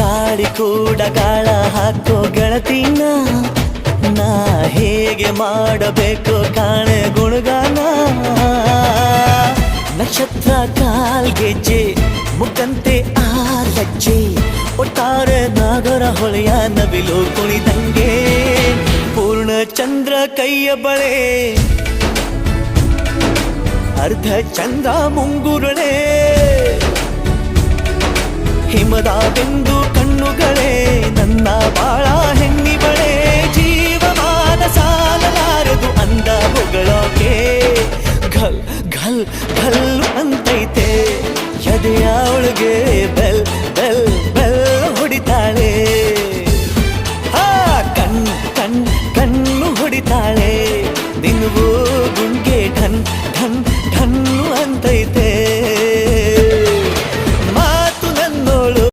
ಗಾಳಿ ಕೂಡ ಗಾಳ ಹಾಕೋ ಗೆಳತಿನ ನಾ ಹೇಗೆ ಮಾಡಬೇಕು ಕಾಣೆ ಗುಣಗಾನ ನಕ್ಷತ್ರ ಕಾಲ್ಗೆಜ್ಜೆ ಮುಖಂತೆ ಆಲಜ್ಜೆ ಒಟ್ಟಾರೆ ನಾಗರ ಹೊಳೆಯ ನವಿಲು ಕುಣಿದಂಗೆ ಪೂರ್ಣ ಚಂದ್ರ ಕೈಯ ಬಳೆ ಅರ್ಧ ಚಂದ್ರ ಮುಂಗುರುಳೆ ಹಿಮದ ಬಿಂದು ಕಣ್ಣುಗಳೇ ನನ್ನ ಬಾಳ ಹೆಣ್ಣಿಬಳೆ ಜೀವಮಾನ ಸಾಲಲಾರದು ಅಂದ ಹೊಗಳೋಕೆ ಘಲ್ ಘಲ್ ಘಲ್ ಅಂತೈತೆ ಎದೆಯ ಒಳಗೆ